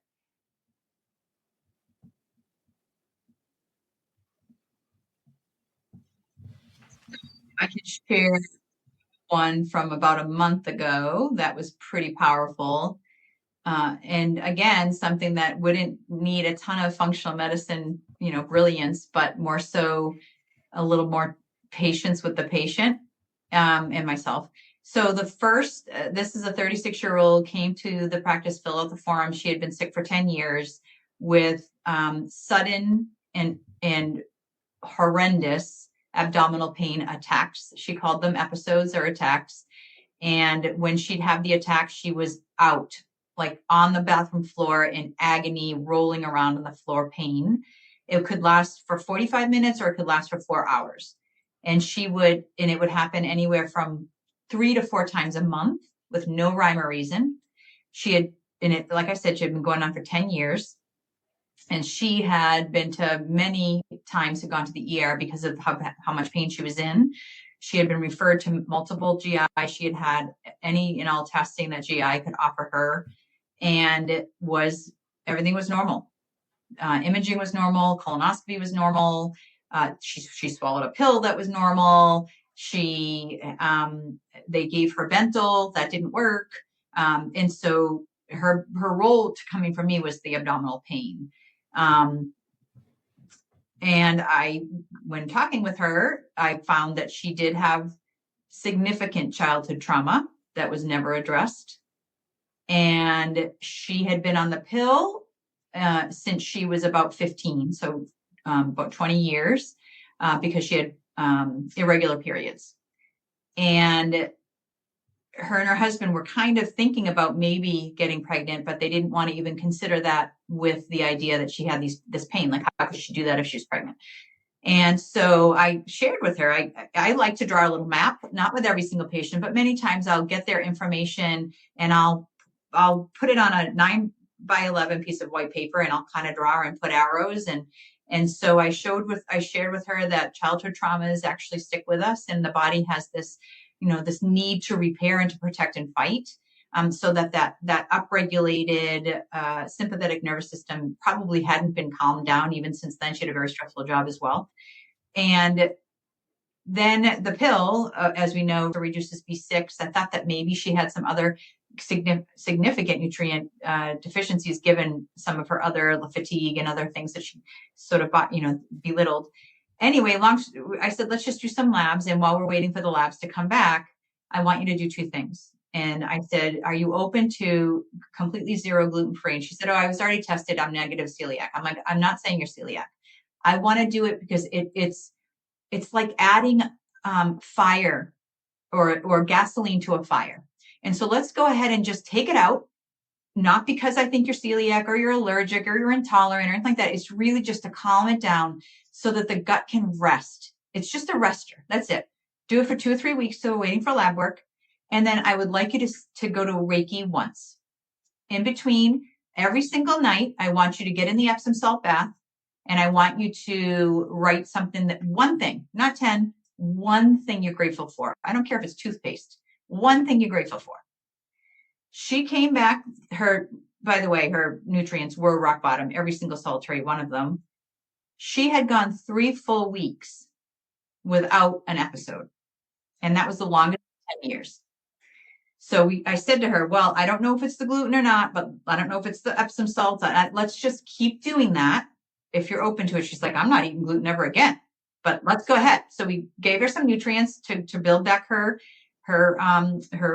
I can share one from about a month ago that was pretty powerful. And again, something that wouldn't need a ton of functional medicine, brilliance, but more so a little more patience with the patient and myself. So the first, this is a 36-year-old came to the practice, fill out the form. She had been sick for 10 years with sudden and horrendous abdominal pain attacks. She called them episodes or attacks. And when she'd have the attack, she was out, like on the bathroom floor in agony, rolling around on the floor, pain. It could last for 45 minutes or it could last for 4 hours. And it would happen anywhere from 3 to 4 times a month with no rhyme or reason. Like I said, she had been going on for 10 years. And she had been to many times, had gone to the ER because of how much pain she was in. She had been referred to multiple GI. She had had any and all testing that GI could offer her. and everything was normal. Imaging was normal. Colonoscopy was normal. She swallowed a pill that was normal. They gave her Bentyl, that didn't work. And so her role to coming from me was the abdominal pain. And when talking with her, I found that she did have significant childhood trauma that was never addressed. And she had been on the pill since she was about 15, so about 20 years, because she had irregular periods. And her and her husband were kind of thinking about maybe getting pregnant, but they didn't want to even consider that with the idea that she had this pain. Like, how could she do that if she was pregnant? And so I shared with her, I like to draw a little map, not with every single patient, but many times I'll get their information and I'll put it on a 9x11 piece of white paper, and I'll kind of draw and put arrows. And so I shared with her that childhood traumas actually stick with us, and the body has this, this need to repair and to protect and fight. So that upregulated sympathetic nervous system probably hadn't been calmed down even since then. She had a very stressful job as well. And then the pill, as we know, reduces B6. I thought that maybe she had some other significant nutrient deficiencies given some of her other fatigue and other things that she sort of belittled. Anyway, I said, let's just do some labs. And while we're waiting for the labs to come back, I want you to do two things. And I said, are you open to completely zero gluten-free? And she said, oh, I was already tested. I'm negative celiac. I'm like, I'm not saying you're celiac. I want to do it because it's like adding fire or gasoline to a fire. And so let's go ahead and just take it out. Not because I think you're celiac or you're allergic or you're intolerant or anything like that. It's really just to calm it down so that the gut can rest. It's just a rester. That's it. Do it for 2 or 3 weeks. So we're waiting for lab work. And then I would like you to go to Reiki once. In between, every single night, I want you to get in the Epsom salt bath, and I want you to write something, one thing, not 10, one thing you're grateful for. I don't care if it's toothpaste. One thing you're grateful for. She came back, by the way, her nutrients were rock bottom, every single solitary one of them. She had gone 3 full weeks without an episode. And that was the longest 10 years. So I said to her, well, I don't know if it's the gluten or not, but I don't know if it's the Epsom salt. Let's just keep doing that if you're open to it. She's like, I'm not eating gluten ever again, but let's go ahead. So we gave her some nutrients to build back her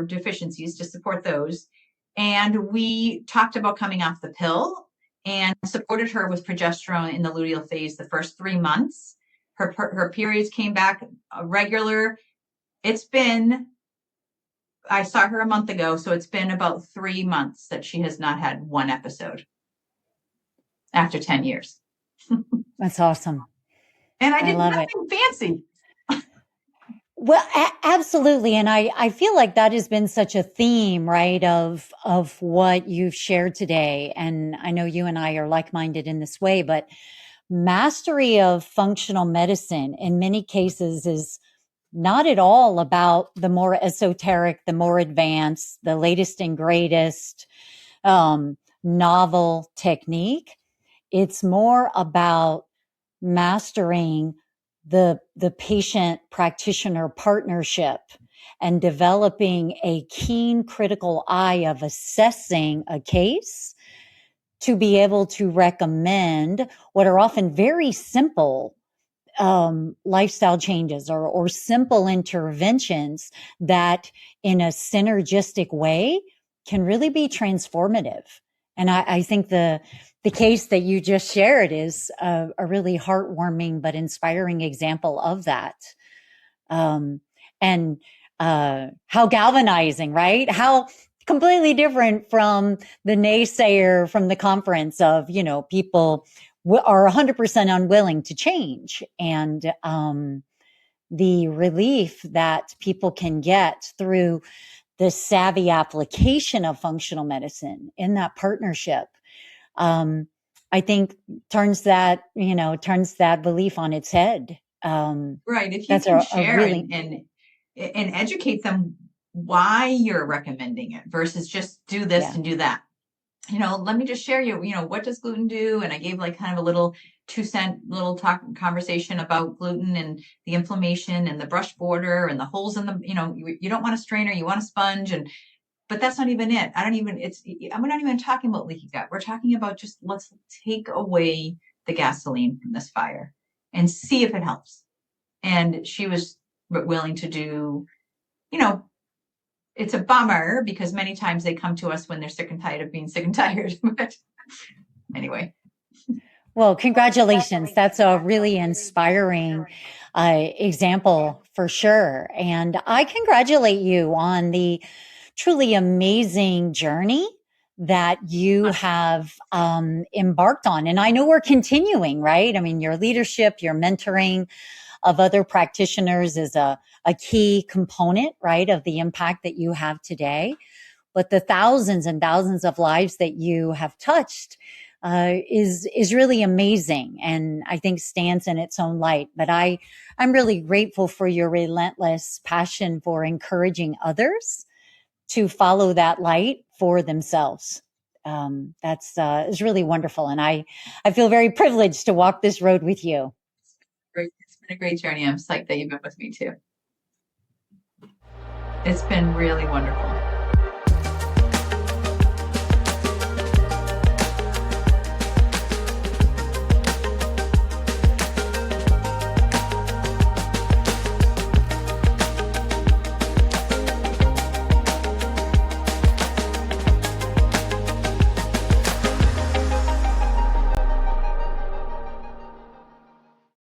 deficiencies, to support those. And we talked about coming off the pill and supported her with progesterone in the luteal phase the first 3 months. Her periods came back regular. I saw her a month ago, so it's been about 3 months that she has not had one episode after 10 years. That's awesome. And I did nothing fancy. Well, absolutely. And I feel like that has been such a theme, right, of what you've shared today. And I know you and I are like-minded in this way, but mastery of functional medicine in many cases is not at all about the more esoteric, the more advanced, the latest and greatest novel technique. It's more about mastering the patient practitioner partnership and developing a keen critical eye of assessing a case to be able to recommend what are often very simple lifestyle changes or simple interventions that in a synergistic way can really be transformative. And I think the case that you just shared is a really heartwarming but inspiring example of that. And how galvanizing, right? How completely different from the naysayer from the conference of, people are 100% unwilling to change. And the relief that people can get through the savvy application of functional medicine in that partnership, I think turns that belief on its head. Right. If you can share and educate them why you're recommending it versus just do this and do that. let me just share what does gluten do? And I gave like kind of a little 2 cent little talk conversation about gluten and the inflammation and the brush border and the holes in the, you don't want a strainer, you want a sponge. But that's not even it. I'm not even talking about leaky gut. We're talking about just let's take away the gasoline from this fire and see if it helps. And she was willing to do, it's a bummer because many times they come to us when they're sick and tired of being sick and tired. But anyway. Well, congratulations. That's a really inspiring example for sure. And I congratulate you on the truly amazing journey that you have embarked on. And I know we're continuing, right? I mean, your leadership, your mentoring of other practitioners is a key component, right, of the impact that you have today. But the thousands and thousands of lives that you have touched is really amazing, and I think stands in its own light. But I'm really grateful for your relentless passion for encouraging others to follow that light for themselves. That's is really wonderful, and I feel very privileged to walk this road with you. Great. It's been a great journey. I'm psyched that you've been with me too. It's been really wonderful.